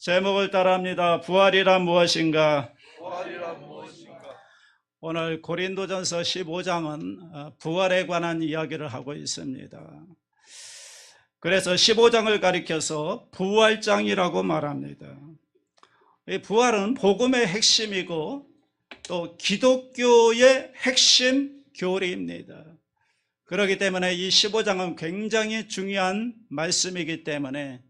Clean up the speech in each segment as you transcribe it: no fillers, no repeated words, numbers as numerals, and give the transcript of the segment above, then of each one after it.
제목을 따라합니다. 부활이란 무엇인가? 부활이란 무엇인가? 오늘 고린도전서 15장은 부활에 관한 이야기를 하고 있습니다. 그래서 15장을 가리켜서 부활장이라고 말합니다. 이 부활은 복음의 핵심이고 또 기독교의 핵심 교리입니다. 그렇기 때문에 이 15장은 굉장히 중요한 말씀이기 때문에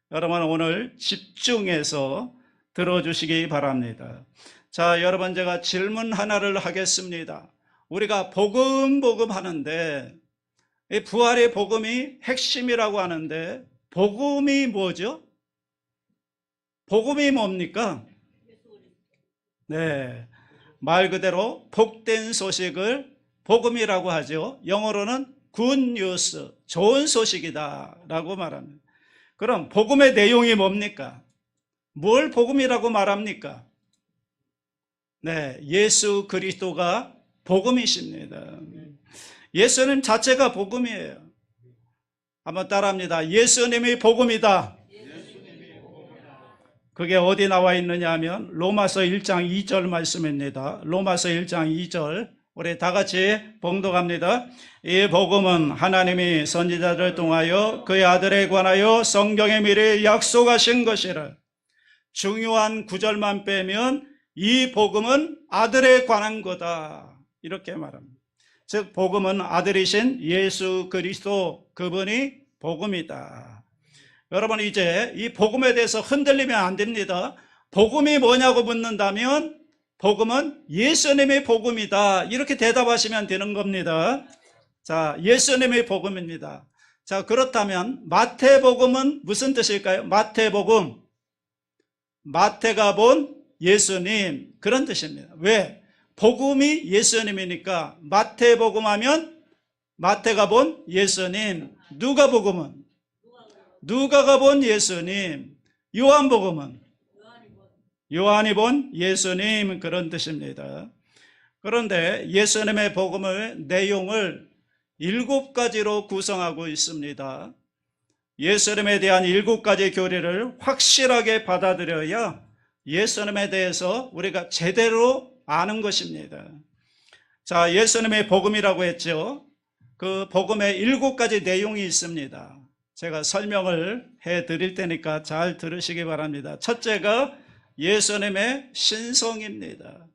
여러분 오늘 집중해서 들어주시기 바랍니다. 자, 여러분 제가 질문 하나를 하겠습니다. 우리가 복음 하는데 이 부활의 복음이 핵심이라고 하는데 복음이 뭐죠? 복음이 뭡니까? 네, 말 그대로 복된 소식을 복음이라고 하죠. 영어로는 good news, 좋은 소식이다 라고 말합니다. 그럼 복음의 내용이 뭡니까? 뭘 복음이라고 말합니까? 네, 예수 그리스도가 복음이십니다. 예수님 자체가 복음이에요. 한번 따라합니다. 예수님이 복음이다. 그게 어디 나와 있느냐 하면 로마서 1장 2절 말씀입니다. 로마서 1장 2절 우리 다 같이 봉독합니다. 이 복음은 하나님이 선지자들을 통하여 그의 아들에 관하여 성경에 미리 약속하신 것이라. 중요한 구절만 빼면 이 복음은 아들에 관한 거다 이렇게 말합니다. 즉 복음은 아들이신 예수 그리스도 그분이 복음이다. 여러분 이제 이 복음에 대해서 흔들리면 안 됩니다. 복음이 뭐냐고 묻는다면 복음은 예수님의 복음이다 이렇게 대답하시면 되는 겁니다. 자, 예수님의 복음입니다. 자, 그렇다면 마태복음은 무슨 뜻일까요? 마태복음, 마태가 본 예수님 그런 뜻입니다. 왜? 복음이 예수님이니까 마태복음 하면 마태가 본 예수님, 누가복음은 누가가 본 예수님, 요한복음은 요한이 본 예수님 그런 뜻입니다. 그런데 예수님의 복음의 내용을 7가지로 구성하고 있습니다. 예수님에 대한 7가지 교리를 확실하게 받아들여야 예수님에 대해서 우리가 제대로 아는 것입니다. 자, 예수님의 복음이라고 했죠. 그 복음에 7가지 내용이 있습니다. 제가 설명을 해드릴 테니까 잘 들으시기 바랍니다. 첫째가 예수님의 신성입니다.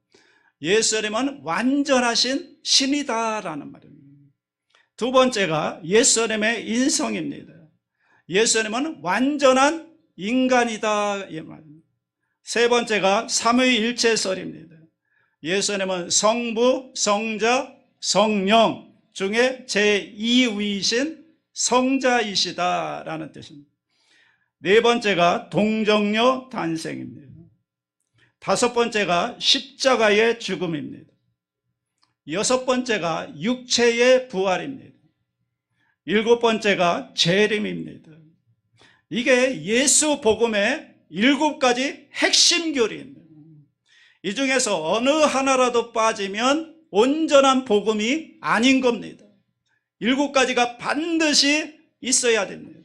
예수님은 완전하신 신이다라는 말입니다. 두 번째가 예수님의 인성입니다. 예수님은 완전한 인간이다 이 말입니다. 세 번째가 삼위일체설입니다. 예수님은 성부, 성자, 성령 중에 제2위이신 성자이시다라는 뜻입니다. 네 번째가 동정녀 탄생입니다. 다섯 번째가 십자가의 죽음입니다. 여섯 번째가 육체의 부활입니다. 일곱 번째가 재림입니다. 이게 예수 복음의 7가지 핵심 교리입니다. 이 중에서 어느 하나라도 빠지면 온전한 복음이 아닌 겁니다. 7가지가 반드시 있어야 됩니다.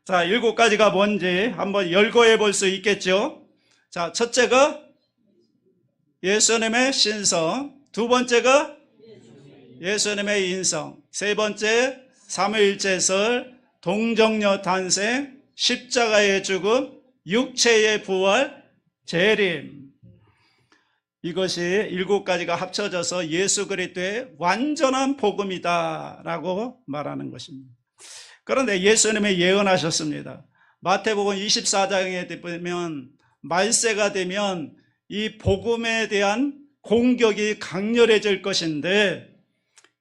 자, 7가지가 뭔지 한번 열거해 볼 수 있겠죠? 자, 첫째가 예수님의 신성, 두 번째가 예수님의 인성, 세 번째 삼위일체설, 동정녀 탄생, 십자가의 죽음, 육체의 부활, 재림. 이것이 7가지가 합쳐져서 예수 그리스도의 완전한 복음이다라고 말하는 것입니다. 그런데 예수님이 예언하셨습니다. 마태복음 24장에 보면 말세가 되면 이 복음에 대한 공격이 강렬해질 것인데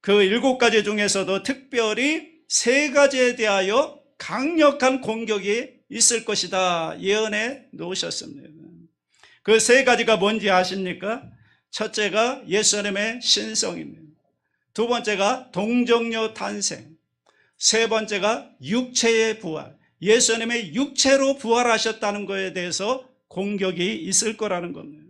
그 7가지 중에서도 특별히 3가지에 대하여 강력한 공격이 있을 것이다 예언해 놓으셨습니다. 그 3가지가 뭔지 아십니까? 첫째가 예수님의 신성입니다. 두 번째가 동정녀 탄생, 세 번째가 육체의 부활, 예수님의 육체로 부활하셨다는 것에 대해서 공격이 있을 거라는 겁니다.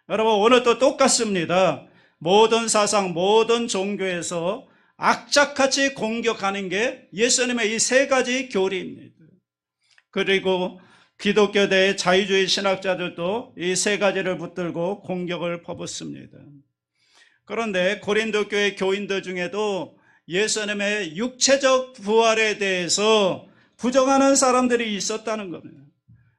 여러분 오늘도 똑같습니다. 모든 사상, 모든 종교에서 악착같이 공격하는 게 예수님의 이 3가지 교리입니다. 그리고 기독교대 자유주의 신학자들도 이 세 가지를 붙들고 공격을 퍼붓습니다. 그런데 고린도 교회 교인들 중에도 예수님의 육체적 부활에 대해서 부정하는 사람들이 있었다는 겁니다.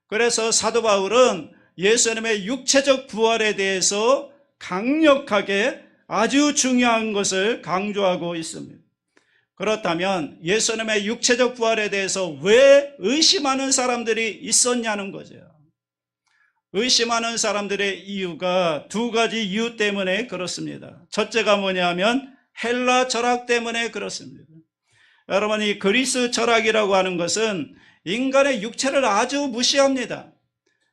그래서 사도 바울은 예수님의 육체적 부활에 대해서 강력하게 아주 중요한 것을 강조하고 있습니다. 그렇다면 예수님의 육체적 부활에 대해서 왜 의심하는 사람들이 있었냐는 거죠. 의심하는 사람들의 이유가 두 가지 이유 때문에 그렇습니다. 첫째가 뭐냐면 헬라 철학 때문에 그렇습니다. 여러분, 이 그리스 철학이라고 하는 것은 인간의 육체를 아주 무시합니다.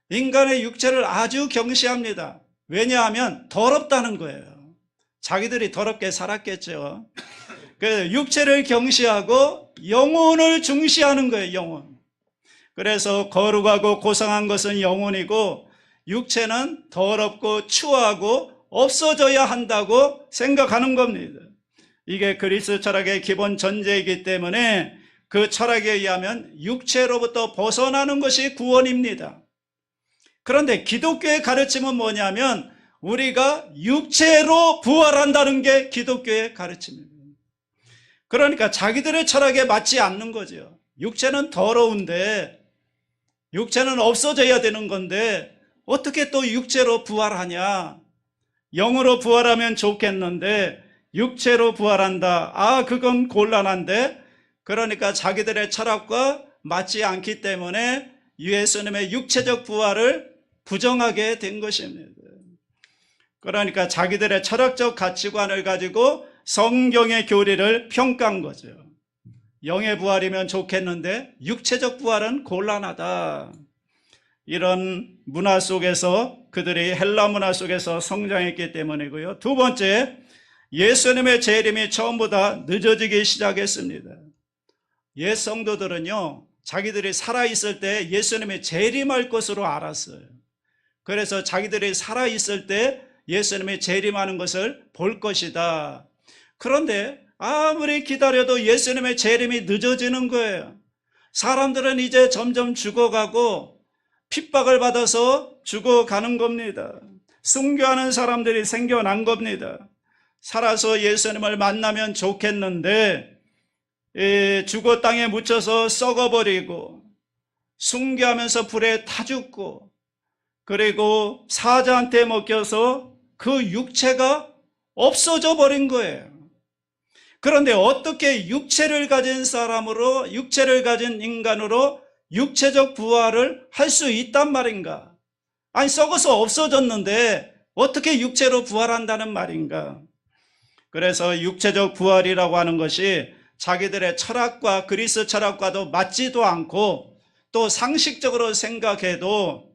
인간의 육체를 아주 경시합니다. 왜냐하면 더럽다는 거예요. 자기들이 더럽게 살았겠죠. 그 육체를 경시하고 영혼을 중시하는 거예요. 영혼. 그래서 거룩하고 고상한 것은 영혼이고 육체는 더럽고 추하고 없어져야 한다고 생각하는 겁니다. 이게 그리스 철학의 기본 전제이기 때문에 그 철학에 의하면 육체로부터 벗어나는 것이 구원입니다. 그런데 기독교의 가르침은 뭐냐면 우리가 육체로 부활한다는 게 기독교의 가르침입니다. 그러니까 자기들의 철학에 맞지 않는 거죠. 육체는 더러운데, 육체는 없어져야 되는 건데 어떻게 또 육체로 부활하냐? 영으로 부활하면 좋겠는데 육체로 부활한다. 아, 그건 곤란한데. 그러니까 자기들의 철학과 맞지 않기 때문에 예수님의 육체적 부활을 부정하게 된 것입니다. 그러니까 자기들의 철학적 가치관을 가지고 성경의 교리를 평가한 거죠. 영의 부활이면 좋겠는데 육체적 부활은 곤란하다. 이런 문화 속에서 그들이 헬라 문화 속에서 성장했기 때문이고요. 두 번째, 예수님의 재림이 처음보다 늦어지기 시작했습니다. 옛 성도들은요, 자기들이 살아있을 때 예수님이 재림할 것으로 알았어요. 그래서 자기들이 살아있을 때 예수님이 재림하는 것을 볼 것이다. 그런데 아무리 기다려도 예수님의 재림이 늦어지는 거예요. 사람들은 이제 점점 죽어가고 핍박을 받아서 죽어가는 겁니다. 순교하는 사람들이 생겨난 겁니다. 살아서 예수님을 만나면 좋겠는데 죽어 땅에 묻혀서 썩어버리고 순교하면서 불에 타 죽고 그리고 사자한테 먹혀서 그 육체가 없어져 버린 거예요. 그런데 어떻게 육체를 가진 사람으로, 육체를 가진 인간으로 육체적 부활을 할 수 있단 말인가? 아니, 썩어서 없어졌는데 어떻게 육체로 부활한다는 말인가? 그래서 육체적 부활이라고 하는 것이 자기들의 철학과 그리스 철학과도 맞지도 않고 또 상식적으로 생각해도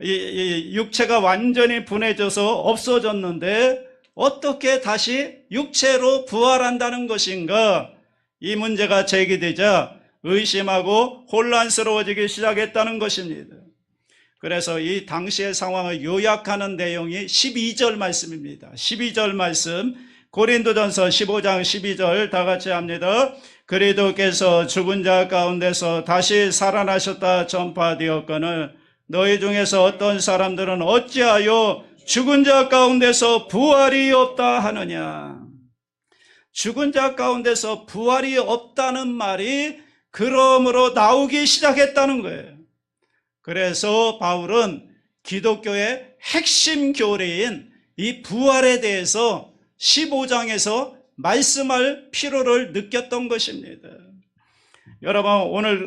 이 육체가 완전히 분해져서 없어졌는데 어떻게 다시 육체로 부활한다는 것인가? 이 문제가 제기되자 의심하고 혼란스러워지기 시작했다는 것입니다. 그래서 이 당시의 상황을 요약하는 내용이 12절 말씀입니다. 12절 말씀, 고린도전서 15장 12절 다 같이 합니다. 그리스도께서 죽은 자 가운데서 다시 살아나셨다 전파되었거늘 너희 중에서 어떤 사람들은 어찌하여 죽은 자 가운데서 부활이 없다 하느냐. 죽은 자 가운데서 부활이 없다는 말이 그러므로 나오기 시작했다는 거예요. 그래서 바울은 기독교의 핵심 교리인 이 부활에 대해서 15장에서 말씀할 필요를 느꼈던 것입니다. 여러분,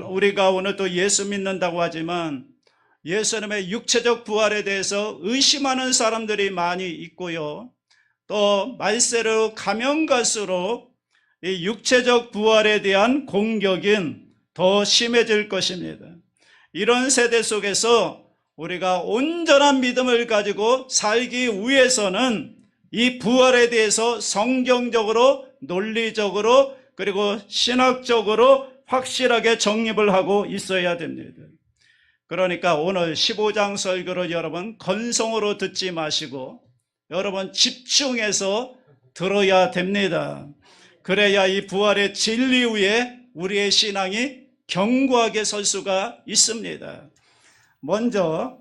우리가 오늘 또 예수 믿는다고 하지만 예수님의 육체적 부활에 대해서 의심하는 사람들이 많이 있고요. 또 말세로 가면 갈수록 이 육체적 부활에 대한 공격은 더 심해질 것입니다. 이런 세대 속에서 우리가 온전한 믿음을 가지고 살기 위해서는 이 부활에 대해서 성경적으로, 논리적으로, 그리고 신학적으로 확실하게 정립을 하고 있어야 됩니다. 그러니까 오늘 15장 설교를 여러분 건성으로 듣지 마시고 여러분 집중해서 들어야 됩니다. 그래야 이 부활의 진리 위에 우리의 신앙이 견고하게 설 수가 있습니다. 먼저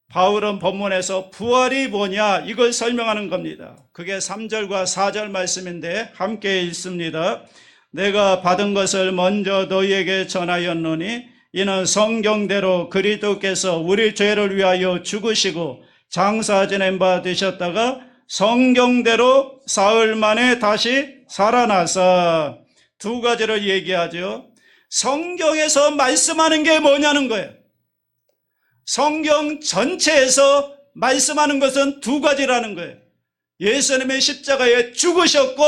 바울은 본문에서 부활이 뭐냐 이걸 설명하는 겁니다. 그게 3절과 4절 말씀인데 함께 읽습니다. 내가 받은 것을 먼저 너희에게 전하였노니 이는 성경대로 그리스도께서 우리 죄를 위하여 죽으시고 장사 지낸 바 되셨다가 성경대로 사흘 만에 다시 살아나서 두 가지를 얘기하죠. 성경에서 말씀하는 게 뭐냐는 거예요. 성경 전체에서 말씀하는 것은 두 가지라는 거예요. 예수님의 십자가에 죽으셨고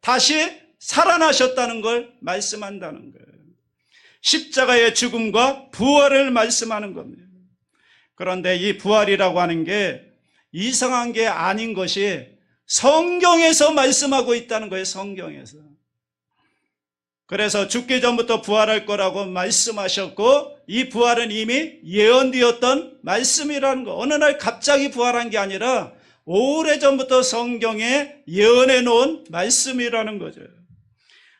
다시 살아나셨다는 걸 말씀한다는 거예요. 십자가의 죽음과 부활을 말씀하는 겁니다. 그런데 이 부활이라고 하는 게 이상한 게 아닌 것이 성경에서 말씀하고 있다는 거예요. 성경에서. 그래서 죽기 전부터 부활할 거라고 말씀하셨고 이 부활은 이미 예언되었던 말씀이라는 거. 어느 날 갑자기 부활한 게 아니라 오래전부터 성경에 예언해 놓은 말씀이라는 거죠.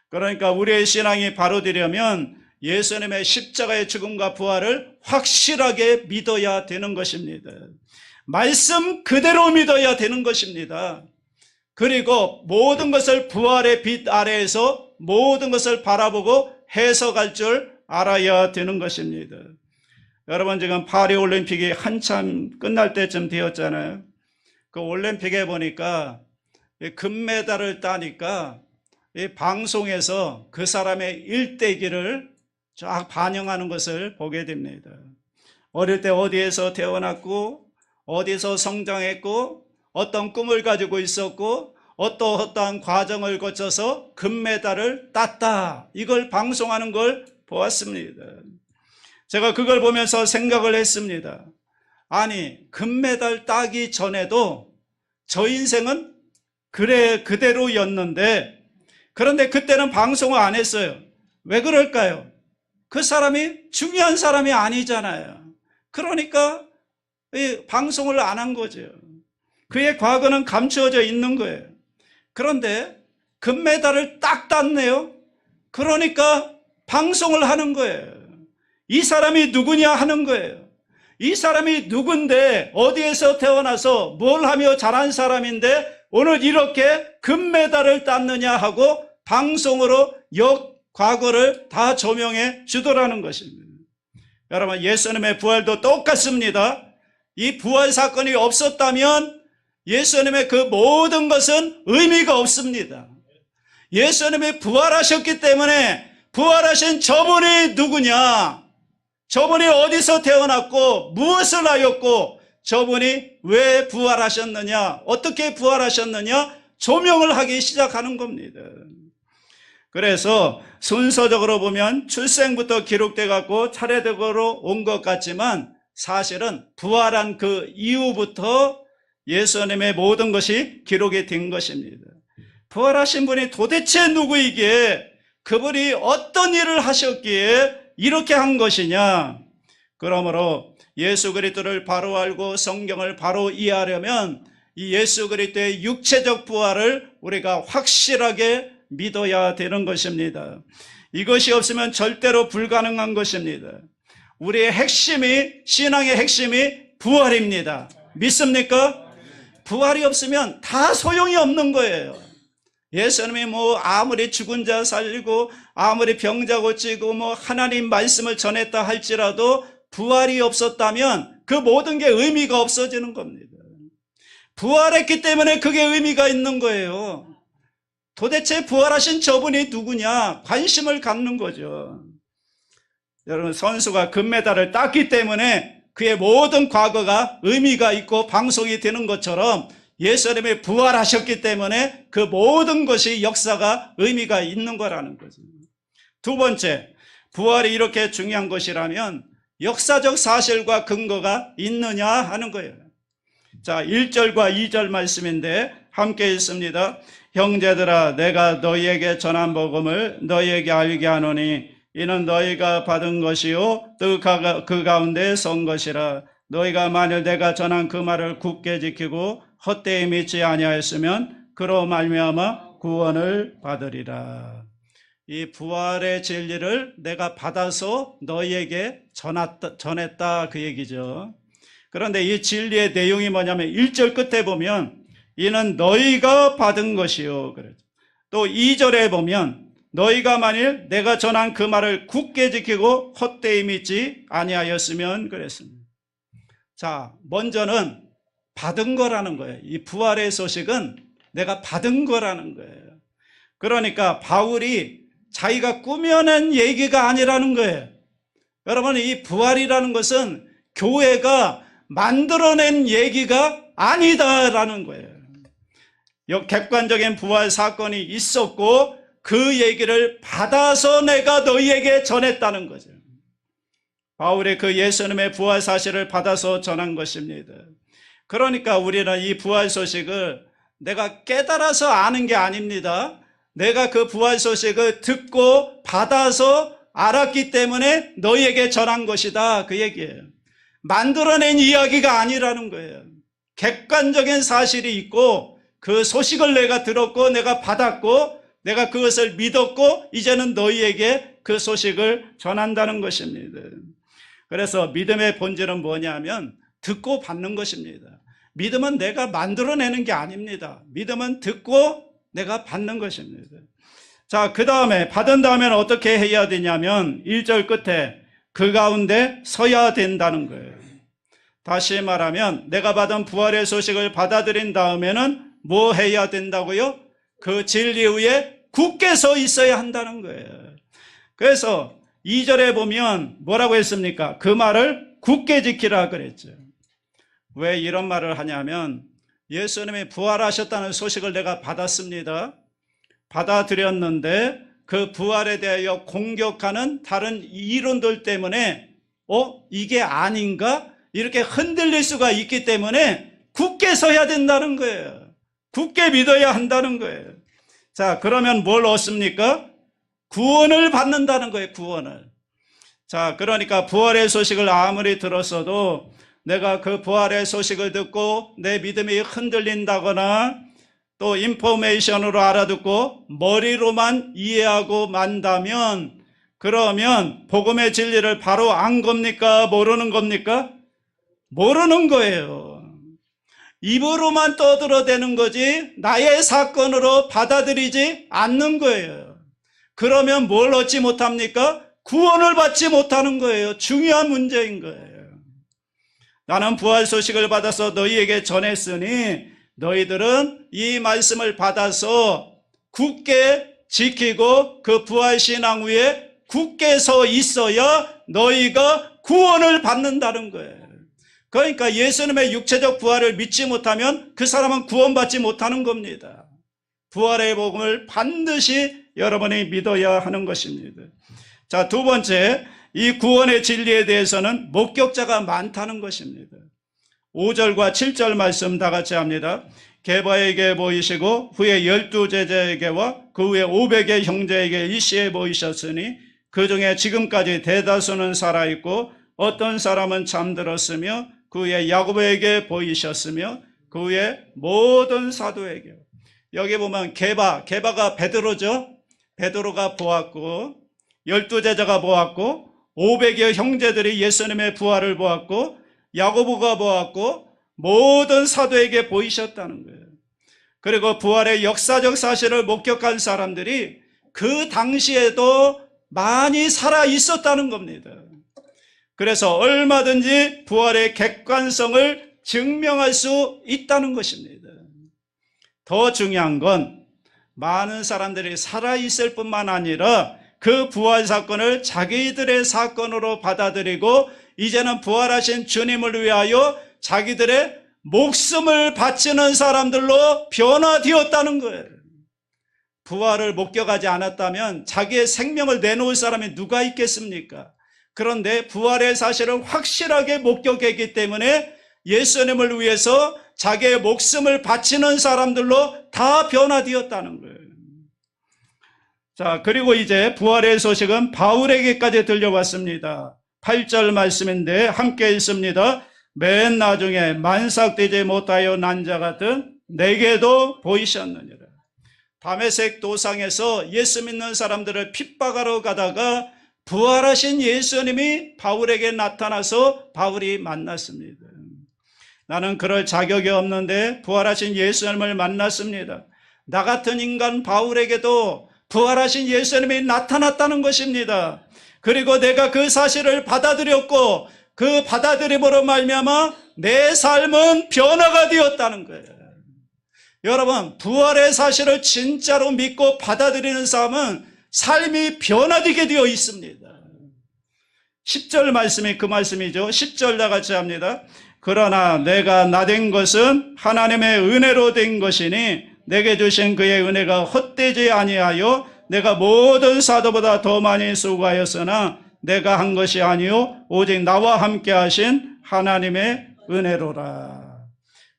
그러니까 우리의 신앙이 바로 되려면 예수님의 십자가의 죽음과 부활을 확실하게 믿어야 되는 것입니다. 말씀 그대로 믿어야 되는 것입니다. 그리고 모든 것을 부활의 빛 아래에서 모든 것을 바라보고 해석할 줄 알아야 되는 것입니다. 여러분 지금 파리올림픽이 한참 끝날 때쯤 되었잖아요. 그 올림픽에 보니까 금메달을 따니까 이 방송에서 그 사람의 일대기를 쫙 반영하는 것을 보게 됩니다. 어릴 때 어디에서 태어났고 어디서 성장했고 어떤 꿈을 가지고 있었고 어떠한 과정을 거쳐서 금메달을 땄다. 이걸 방송하는 걸 보았습니다. 제가 그걸 보면서 생각을 했습니다. 아니 금메달 따기 전에도 저 인생은 그대로였는데 그런데 그때는 방송을 안 했어요. 왜 그럴까요? 그 사람이 중요한 사람이 아니잖아요. 그러니까 방송을 안 한 거죠. 그의 과거는 감추어져 있는 거예요. 그런데 금메달을 딱 땄네요. 그러니까 방송을 하는 거예요. 이 사람이 누구냐 하는 거예요. 이 사람이 누군데 어디에서 태어나서 뭘 하며 자란 사람인데 오늘 이렇게 금메달을 땄느냐 하고 방송으로 과거를 다 조명해 주더라는 것입니다. 여러분 예수님의 부활도 똑같습니다. 이 부활 사건이 없었다면 예수님의 그 모든 것은 의미가 없습니다. 예수님이 부활하셨기 때문에 부활하신 저분이 누구냐? 저분이 어디서 태어났고 무엇을 하였고 저분이 왜 부활하셨느냐? 어떻게 부활하셨느냐? 조명을 하기 시작하는 겁니다. 그래서 순서적으로 보면 출생부터 기록돼 갖고 차례적으로 온 것 같지만 사실은 부활한 그 이후부터 예수님의 모든 것이 기록이 된 것입니다. 부활하신 분이 도대체 누구이기에 그분이 어떤 일을 하셨기에 이렇게 한 것이냐? 그러므로 예수 그리스도를 바로 알고 성경을 바로 이해하려면 이 예수 그리스도의 육체적 부활을 우리가 확실하게 믿어야 되는 것입니다. 이것이 없으면 절대로 불가능한 것입니다. 우리의 핵심이 신앙의 핵심이 부활입니다. 믿습니까? 부활이 없으면 다 소용이 없는 거예요. 예수님이 아무리 죽은 자 살리고 아무리 병자 고치고 하나님 말씀을 전했다 할지라도 부활이 없었다면 그 모든 게 의미가 없어지는 겁니다. 부활했기 때문에 그게 의미가 있는 거예요. 도대체 부활하신 저분이 누구냐 관심을 갖는 거죠. 여러분 선수가 금메달을 땄기 때문에 그의 모든 과거가 의미가 있고 방송이 되는 것처럼 예수님이 부활하셨기 때문에 그 모든 것이 역사가 의미가 있는 거라는 거죠. 두 번째, 부활이 이렇게 중요한 것이라면 역사적 사실과 근거가 있느냐 하는 거예요. 자, 1절과 2절 말씀인데 함께 읽습니다. 형제들아 내가 너희에게 전한 복음을 너희에게 알게 하노니 이는 너희가 받은 것이요 또 그 가운데 선 것이라. 너희가 만일 내가 전한 그 말을 굳게 지키고 헛되이 믿지 아니하였으면 그로 말미암아 구원을 받으리라. 이 부활의 진리를 내가 받아서 너희에게 전했다 그 얘기죠. 그런데 이 진리의 내용이 뭐냐면 1절 끝에 보면 이는 너희가 받은 것이요. 또 2절에 보면 너희가 만일 내가 전한 그 말을 굳게 지키고 헛되이 믿지 아니하였으면 그랬습니다. 자, 먼저는 받은 거라는 거예요. 이 부활의 소식은 내가 받은 거라는 거예요. 그러니까 바울이 자기가 꾸며낸 얘기가 아니라는 거예요. 여러분, 이 부활이라는 것은 교회가 만들어낸 얘기가 아니다라는 거예요. 객관적인 부활 사건이 있었고 그 얘기를 받아서 내가 너희에게 전했다는 거죠. 바울의 그 예수님의 부활 사실을 받아서 전한 것입니다. 그러니까 우리는 이 부활 소식을 내가 깨달아서 아는 게 아닙니다. 내가 그 부활 소식을 듣고 받아서 알았기 때문에 너희에게 전한 것이다 그 얘기예요. 만들어낸 이야기가 아니라는 거예요. 객관적인 사실이 있고 그 소식을 내가 들었고 내가 받았고 내가 그것을 믿었고 이제는 너희에게 그 소식을 전한다는 것입니다. 그래서 믿음의 본질은 뭐냐면 듣고 받는 것입니다. 믿음은 내가 만들어내는 게 아닙니다. 믿음은 듣고 내가 받는 것입니다. 자, 그 다음에 받은 다음에는 어떻게 해야 되냐면 1절 끝에 그 가운데 서야 된다는 거예요. 다시 말하면 내가 받은 부활의 소식을 받아들인 다음에는 뭐 해야 된다고요? 그 진리 위에 굳게 서 있어야 한다는 거예요. 그래서 2절에 보면 뭐라고 했습니까? 그 말을 굳게 지키라 그랬죠. 왜 이런 말을 하냐면 예수님이 부활하셨다는 소식을 내가 받았습니다. 받아들였는데 그 부활에 대하여 공격하는 다른 이론들 때문에 이게 아닌가? 이렇게 흔들릴 수가 있기 때문에 굳게 서야 된다는 거예요. 굳게 믿어야 한다는 거예요. 자, 그러면 뭘 얻습니까? 구원을 받는다는 거예요. 구원을. 자, 그러니까 부활의 소식을 아무리 들었어도 내가 그 부활의 소식을 듣고 내 믿음이 흔들린다거나 또 인포메이션으로 알아듣고 머리로만 이해하고 만다면 그러면 복음의 진리를 바로 안 겁니까? 모르는 겁니까? 모르는 거예요. 입으로만 떠들어대는 거지 나의 사건으로 받아들이지 않는 거예요. 그러면 뭘 얻지 못합니까? 구원을 받지 못하는 거예요. 중요한 문제인 거예요. 나는 부활 소식을 받아서 너희에게 전했으니 너희들은 이 말씀을 받아서 굳게 지키고 그 부활 신앙 위에 굳게 서 있어야 너희가 구원을 받는다는 거예요. 그러니까 예수님의 육체적 부활을 믿지 못하면 그 사람은 구원받지 못하는 겁니다. 부활의 복음을 반드시 여러분이 믿어야 하는 것입니다. 자, 두 번째, 이 구원의 진리에 대해서는 목격자가 많다는 것입니다. 5절과 7절 말씀 다 같이 합니다. 게바에게 보이시고 후에 12제자에게와 그 후에 500의 형제에게 일시에 보이셨으니 그 중에 지금까지 대다수는 살아있고 어떤 사람은 잠들었으며 그 후에 야고보에게 보이셨으며 그 후에 모든 사도에게. 여기 보면 게바가 베드로죠. 베드로가 보았고 12제자가 보았고 500여 형제들이 예수님의 부활을 보았고 야고보가 보았고 모든 사도에게 보이셨다는 거예요. 그리고 부활의 역사적 사실을 목격한 사람들이 그 당시에도 많이 살아 있었다는 겁니다. 그래서 얼마든지 부활의 객관성을 증명할 수 있다는 것입니다. 더 중요한 건 많은 사람들이 살아 있을 뿐만 아니라 그 부활 사건을 자기들의 사건으로 받아들이고 이제는 부활하신 주님을 위하여 자기들의 목숨을 바치는 사람들로 변화되었다는 거예요. 부활을 목격하지 않았다면 자기의 생명을 내놓을 사람이 누가 있겠습니까? 그런데 부활의 사실을 확실하게 목격했기 때문에 예수님을 위해서 자기의 목숨을 바치는 사람들로 다 변화되었다는 거예요. 자, 그리고 이제 부활의 소식은 바울에게까지 들려왔습니다. 8절 말씀인데 함께 읽습니다. 맨 나중에 만삭되지 못하여 난 자 같은 내게도 보이셨느니라. 다메섹 도상에서 예수 믿는 사람들을 핍박하러 가다가 부활하신 예수님이 바울에게 나타나서 바울이 만났습니다. 나는 그럴 자격이 없는데 부활하신 예수님을 만났습니다. 나 같은 인간 바울에게도 부활하신 예수님이 나타났다는 것입니다. 그리고 내가 그 사실을 받아들였고 그 받아들임으로 말미암아 내 삶은 변화가 되었다는 거예요. 여러분, 부활의 사실을 진짜로 믿고 받아들이는 사람은 삶이 변화되게 되어 있습니다. 10절 말씀이 그 말씀이죠. 10절 다 같이 합니다. 그러나 내가 나된 것은 하나님의 은혜로 된 것이니 내게 주신 그의 은혜가 헛되지 아니하여 내가 모든 사도보다 더 많이 수고하였으나 내가 한 것이 아니요 오직 나와 함께 하신 하나님의 은혜로라.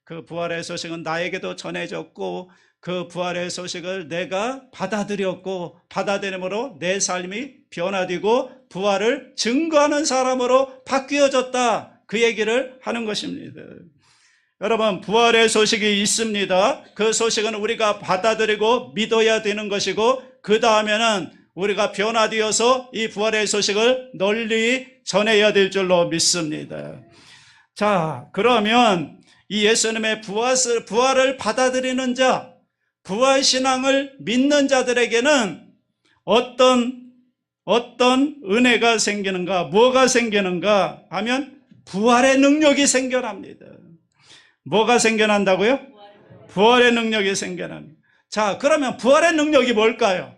그 부활의 소식은 나에게도 전해졌고 그 부활의 소식을 내가 받아들였고 받아들임으로 내 삶이 변화되고 부활을 증거하는 사람으로 바뀌어졌다. 그 얘기를 하는 것입니다. 여러분, 부활의 소식이 있습니다. 그 소식은 우리가 받아들이고 믿어야 되는 것이고 그 다음에는 우리가 변화되어서 이 부활의 소식을 널리 전해야 될 줄로 믿습니다. 자, 그러면 이 예수님의 부활을 받아들이는 자, 부활신앙을 믿는 자들에게는 어떤 은혜가 생기는가, 뭐가 생기는가 하면 부활의 능력이 생겨납니다. 뭐가 생겨난다고요? 부활의 능력이 생겨납니다. 자, 그러면 부활의 능력이 뭘까요?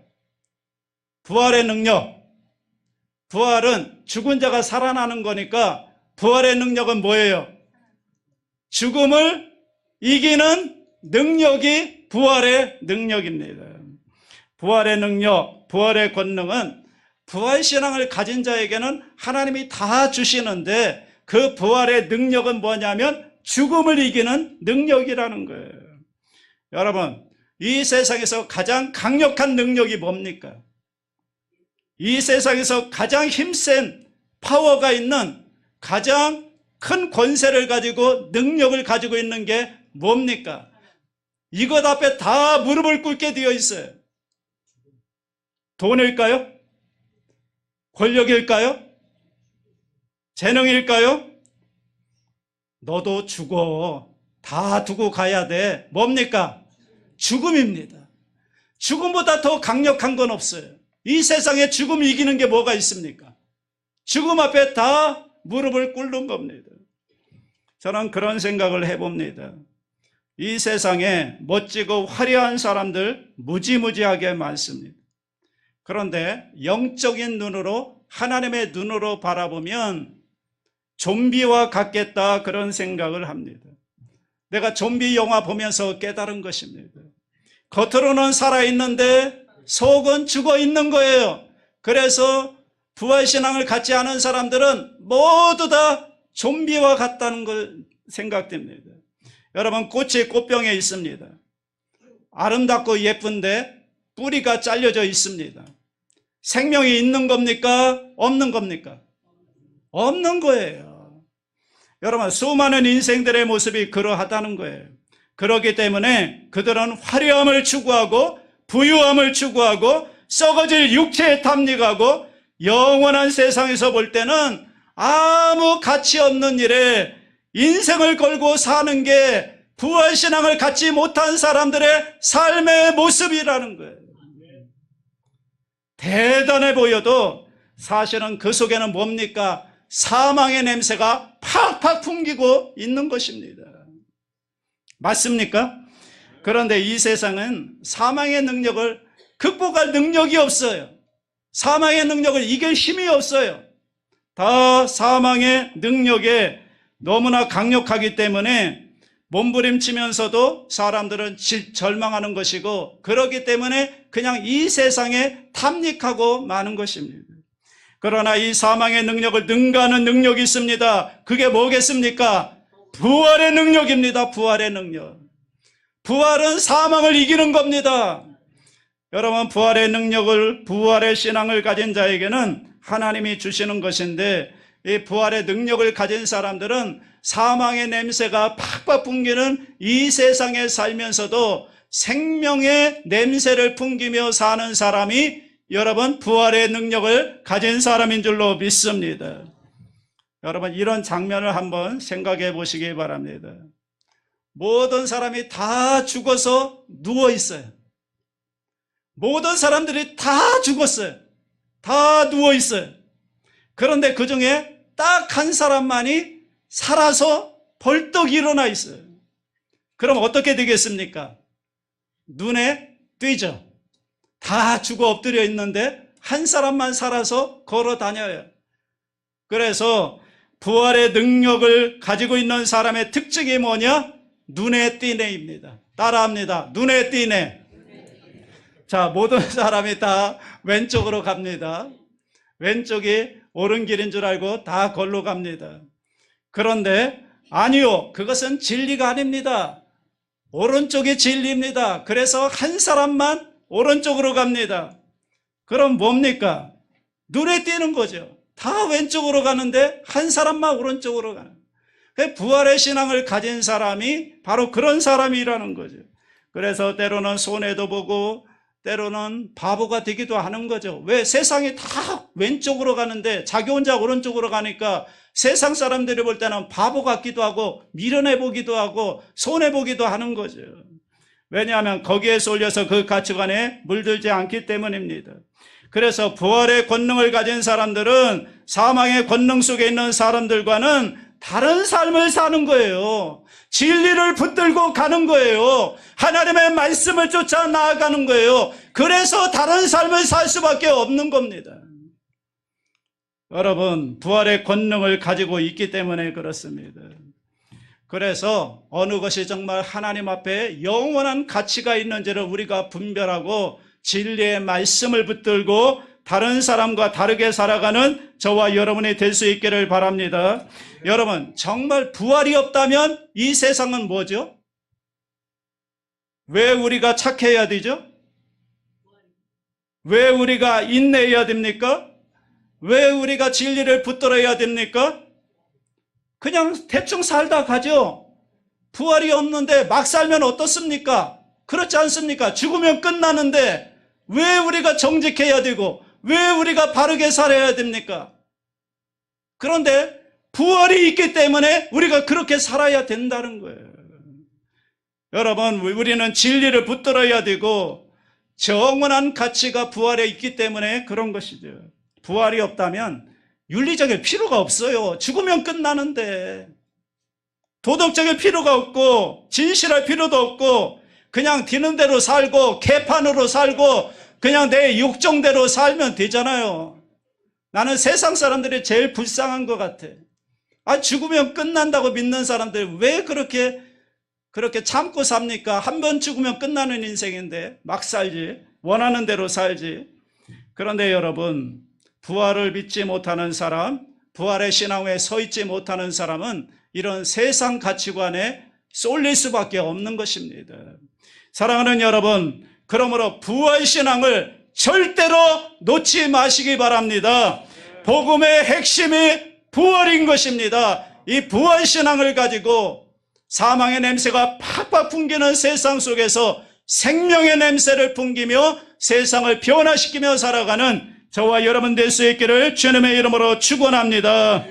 부활의 능력. 부활은 죽은 자가 살아나는 거니까 부활의 능력은 뭐예요? 죽음을 이기는 능력이 부활의 능력입니다. 부활의 능력, 부활의 권능은 부활신앙을 가진 자에게는 하나님이 다 주시는데 그 부활의 능력은 뭐냐면 죽음을 이기는 능력이라는 거예요. 여러분, 이 세상에서 가장 강력한 능력이 뭡니까? 이 세상에서 가장 힘센 파워가 있는 가장 큰 권세를 가지고 능력을 가지고 있는 게 뭡니까? 이것 앞에 다 무릎을 꿇게 되어 있어요. 돈일까요? 권력일까요? 재능일까요? 너도 죽어. 다 두고 가야 돼. 뭡니까? 죽음입니다. 죽음보다 더 강력한 건 없어요. 이 세상에 죽음 이기는 게 뭐가 있습니까? 죽음 앞에 다 무릎을 꿇는 겁니다. 저는 그런 생각을 해봅니다. 이 세상에 멋지고 화려한 사람들 무지무지하게 많습니다. 그런데 영적인 눈으로, 하나님의 눈으로 바라보면 좀비와 같겠다, 그런 생각을 합니다. 내가 좀비 영화 보면서 깨달은 것입니다. 겉으로는 살아있는데 속은 죽어있는 거예요. 그래서 부활신앙을 갖지 않은 사람들은 모두 다 좀비와 같다는 걸 생각됩니다. 여러분, 꽃이 꽃병에 있습니다. 아름답고 예쁜데 뿌리가 잘려져 있습니다. 생명이 있는 겁니까? 없는 겁니까? 없는 거예요. 여러분, 수많은 인생들의 모습이 그러하다는 거예요. 그렇기 때문에 그들은 화려함을 추구하고 부유함을 추구하고 썩어질 육체에 탐닉하고 영원한 세상에서 볼 때는 아무 가치 없는 일에 인생을 걸고 사는 게 부활신앙을 갖지 못한 사람들의 삶의 모습이라는 거예요. 대단해 보여도 사실은 그 속에는 뭡니까? 사망의 냄새가 팍팍 풍기고 있는 것입니다. 맞습니까? 그런데 이 세상은 사망의 능력을 극복할 능력이 없어요. 사망의 능력을 이길 힘이 없어요. 다 사망의 능력에 너무나 강력하기 때문에 몸부림치면서도 사람들은 절망하는 것이고, 그렇기 때문에 그냥 이 세상에 탐닉하고 마는 것입니다. 그러나 이 사망의 능력을 능가하는 능력이 있습니다. 그게 뭐겠습니까? 부활의 능력입니다. 부활의 능력. 부활은 사망을 이기는 겁니다. 여러분, 부활의 능력을, 부활의 신앙을 가진 자에게는 하나님이 주시는 것인데, 이 부활의 능력을 가진 사람들은 사망의 냄새가 팍팍 풍기는 이 세상에 살면서도 생명의 냄새를 풍기며 사는 사람이 여러분 부활의 능력을 가진 사람인 줄로 믿습니다. 여러분 이런 장면을 한번 생각해 보시기 바랍니다. 모든 사람이 다 죽어서 누워 있어요. 모든 사람들이 다 죽었어요. 다 누워 있어요. 그런데 그 중에 딱 한 사람만이 살아서 벌떡 일어나 있어요. 그럼 어떻게 되겠습니까? 눈에 띄죠. 다 죽어 엎드려 있는데 한 사람만 살아서 걸어 다녀요. 그래서 부활의 능력을 가지고 있는 사람의 특징이 뭐냐? 눈에 띄네입니다. 따라합니다. 눈에 띄네. 자, 모든 사람이 다 왼쪽으로 갑니다. 왼쪽이 옳은 길인 줄 알고 다 걸로 갑니다. 그런데 아니요, 그것은 진리가 아닙니다. 오른쪽이 진리입니다. 그래서 한 사람만 오른쪽으로 갑니다. 그럼 뭡니까? 눈에 띄는 거죠. 다 왼쪽으로 가는데 한 사람만 오른쪽으로 가는 거예요. 부활의 신앙을 가진 사람이 바로 그런 사람이라는 거죠. 그래서 때로는 손해도 보고 때로는 바보가 되기도 하는 거죠. 왜? 세상이 다 왼쪽으로 가는데 자기 혼자 오른쪽으로 가니까 세상 사람들이 볼 때는 바보 같기도 하고 미련해 보기도 하고 손해 보기도 하는 거죠. 왜냐하면 거기에 쏠려서 그 가치관에 물들지 않기 때문입니다. 그래서 부활의 권능을 가진 사람들은 사망의 권능 속에 있는 사람들과는 다른 삶을 사는 거예요. 진리를 붙들고 가는 거예요. 하나님의 말씀을 쫓아 나아가는 거예요. 그래서 다른 삶을 살 수밖에 없는 겁니다. 여러분, 부활의 권능을 가지고 있기 때문에 그렇습니다. 그래서 어느 것이 정말 하나님 앞에 영원한 가치가 있는지를 우리가 분별하고 진리의 말씀을 붙들고 다른 사람과 다르게 살아가는 저와 여러분이 될 수 있기를 바랍니다. 여러분, 정말 부활이 없다면 이 세상은 뭐죠? 왜 우리가 착해야 되죠? 왜 우리가 인내해야 됩니까? 왜 우리가 진리를 붙들어야 됩니까? 그냥 대충 살다 가죠. 부활이 없는데 막 살면 어떻습니까? 그렇지 않습니까? 죽으면 끝나는데 왜 우리가 정직해야 되고 왜 우리가 바르게 살아야 됩니까? 그런데 부활이 있기 때문에 우리가 그렇게 살아야 된다는 거예요. 여러분, 우리는 진리를 붙들어야 되고 영원한 가치가 부활에 있기 때문에 그런 것이죠. 부활이 없다면 윤리적일 필요가 없어요. 죽으면 끝나는데 도덕적일 필요가 없고 진실할 필요도 없고 그냥 되는 대로 살고 개판으로 살고 그냥 내 욕정대로 살면 되잖아요. 나는 세상 사람들이 제일 불쌍한 것 같아. 죽으면 끝난다고 믿는 사람들 왜 그렇게 참고 삽니까? 한 번 죽으면 끝나는 인생인데 막 살지. 원하는 대로 살지. 그런데 여러분, 부활을 믿지 못하는 사람, 부활의 신앙에 서 있지 못하는 사람은 이런 세상 가치관에 쏠릴 수밖에 없는 것입니다. 사랑하는 여러분, 그러므로 부활 신앙을 절대로 놓지 마시기 바랍니다. 복음의 핵심이 부활인 것입니다. 이 부활 신앙을 가지고 사망의 냄새가 팍팍 풍기는 세상 속에서 생명의 냄새를 풍기며 세상을 변화시키며 살아가는 저와 여러분 될 수 있기를 주님의 이름으로 축원합니다.